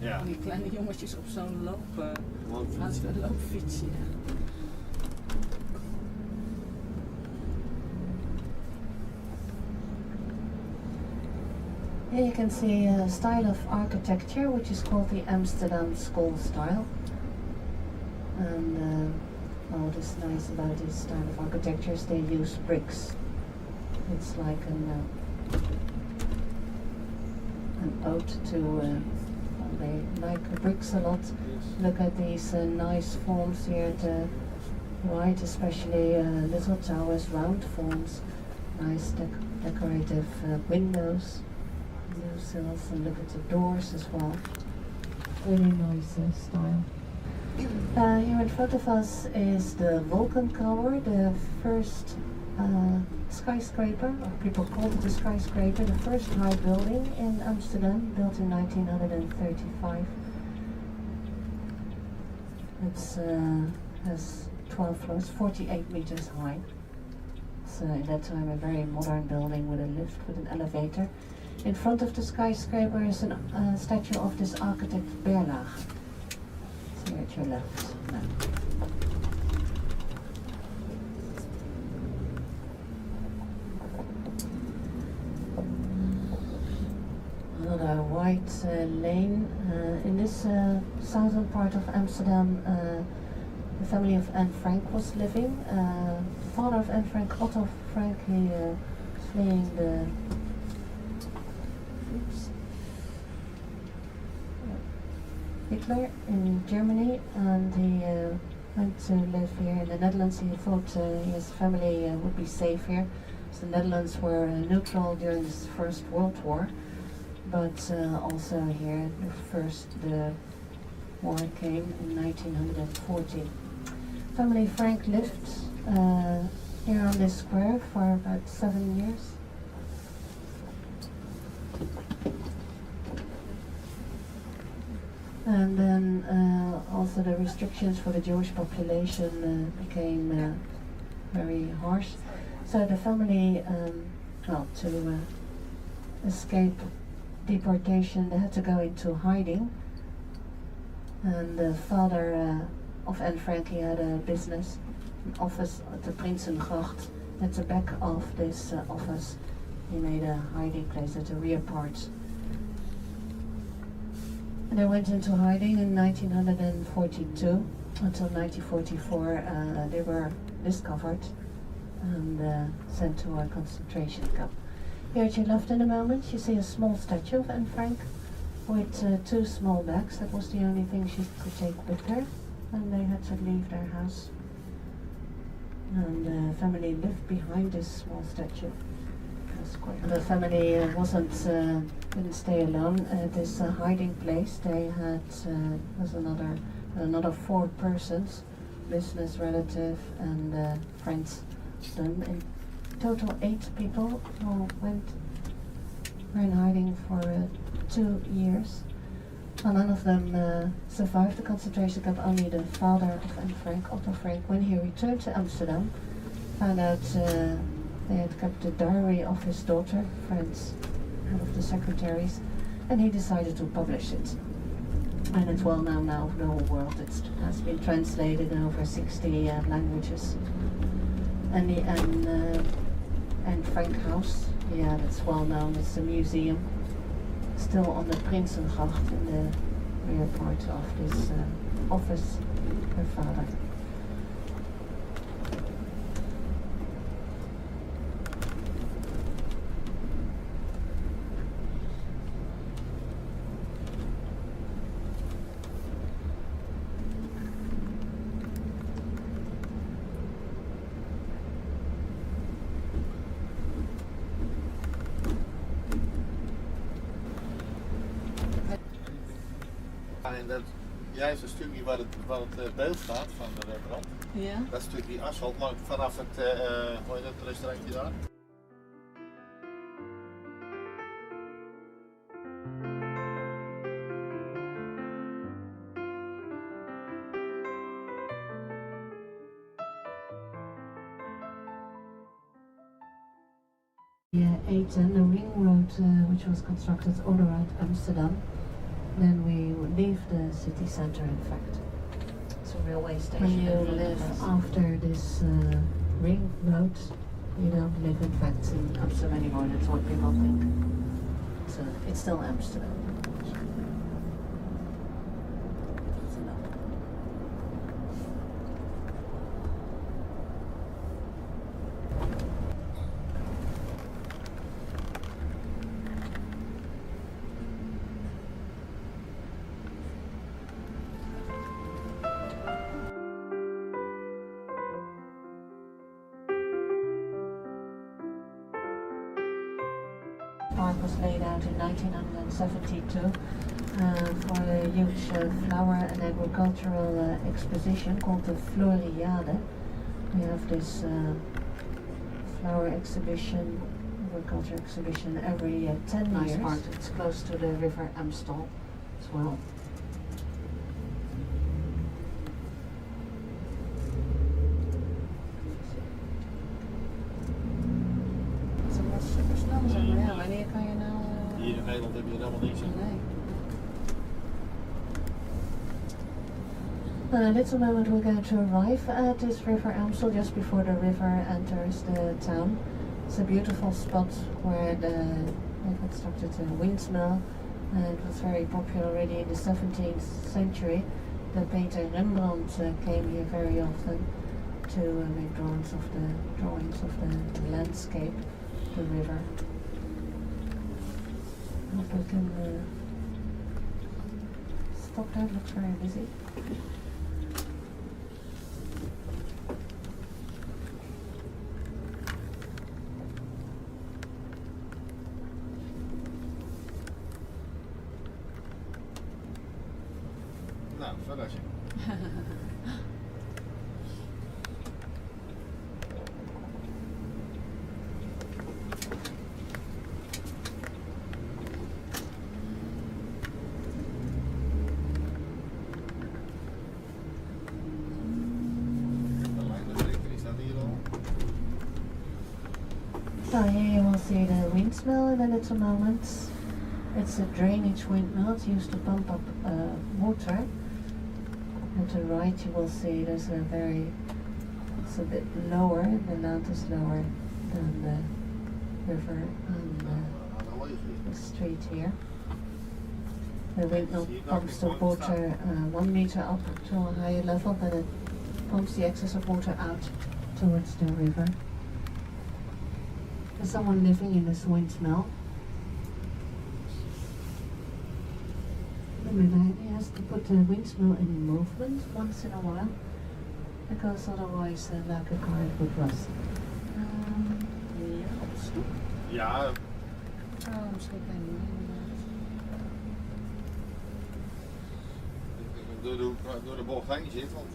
Ja. Die kleine jongetjes op zo'n Loopfiets. loopfiets. Ja. Here you can see a style of architecture which is called the Amsterdam school style. And what is nice about this style of architecture is they use bricks. It's like an ode to they like bricks a lot. Look at these nice forms here at the right, especially little towers, round forms, nice decorative windows, new sills, and look at the doors as well. Really nice style. Here in front of us is the Wolkentower, the first skyscraper, or people call it the skyscraper, the first high building in Amsterdam, built in 1935. It has 12 floors, 48 meters high. So at that time a very modern building with a lift, with an elevator. In front of the skyscraper is a statue of this architect Berlage. It's here at your left. No. Another wide lane. In this southern part of Amsterdam, the family of Anne Frank was living. The father of Anne Frank, Otto Frank, he was fleeing the Hitler in Germany, and he went to live here in the Netherlands. He thought his family would be safe here. So the Netherlands were neutral during the First World War, but also here the war came in 1940. Family Frank lived here on this square for about 7 years. And then also the restrictions for the Jewish population became very harsh. So the family, to escape deportation, they had to go into hiding. And the father of Anne Frank, he had a business, an office at the Prinsengracht. At the back of this office, he made a hiding place at the rear part. And they went into hiding in 1942 until 1944. They were discovered and sent to a concentration camp. Here at your left in a moment you see a small statue of Anne Frank with 2 small bags. That was the only thing she could take with her, and they had to leave their house. And the family lived behind this small statue. The family didn't stay alone at this hiding place. They had was another 4 persons, business, relative, and friends. In total 8 people who were in hiding for 2 years. And none of them survived the concentration camp. Only the father of Anne Frank, Otto Frank, when he returned to Amsterdam, found out they had kept the diary of his daughter, Franz, one of the secretaries, and he decided to publish it. And it's well known now over the whole world. It has been translated in over 60 languages. And the Anne Frank house, yeah, that's well known. It's a museum, still on the Prinsengracht in the rear part of this office, her father. En dat juist een stukje waar het beeld staat van de Rembrandt, Ja. dat stukje asfalt loopt vanaf het, hoe heet dat restaurantje daar? A8 and the ring road, which was constructed all around Amsterdam. then we leave the city center, in fact. It's a railway station. When you live after this ring road, you don't live in fact in Amsterdam anymore. That's what people think. So it's still Amsterdam. That's enough. Park was laid out in 1972 for a huge flower and agricultural exposition called the Floriade. We have this flower exhibition, agriculture exhibition every 10 years. Park. It's close to the river Amstel as well. Super snel zeg maar. Ja, wanneer kan je nou... Hier in Nederland heb je er helemaal niks in. Nee. In a little moment we're going to arrive at this river Amstel just before the river enters the town. It's a beautiful spot where they constructed a windmill. It was very popular already in the 17th century. The painter Rembrandt came here very often to make drawings of the landscape, the river. I hope we can stop there. It looks very busy. Nou, verrassing. So here you will see the windmill in a little moment. It's a drainage windmill. It's used to pump up water. And to the right you will see there's it's a bit lower, the land is lower than the river and the street here. The windmill pumps the water 1 meter up to a higher level, then it pumps the excess of water out towards the river. There's someone living in this windmill. He has to put the windmill in movement once in a while, because otherwise like a car it would rust. Ja, op de stoep. Ja, Oh, misschien kan je niet inderdaad. door de bocht heen zit, want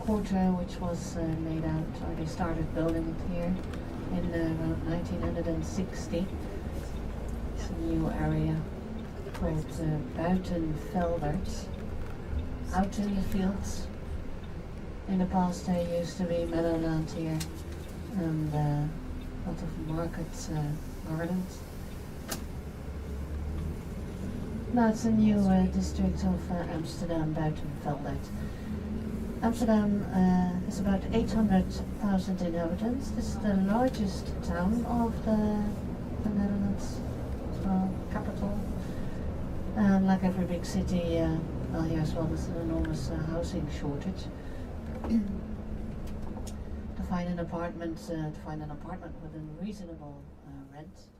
quarter which was made out, or they started building it here in around 1960. It's a new area called Buitenveldert, out in the fields. In the past there used to be meadowland here and a lot of market gardens. Now it's a new district of Amsterdam, Buitenveldert. Amsterdam is about 800,000 inhabitants. This is the largest town of the Netherlands, as well, capital. And like every big city, well here as well, there's an enormous housing shortage. The find an apartment with a reasonable rent.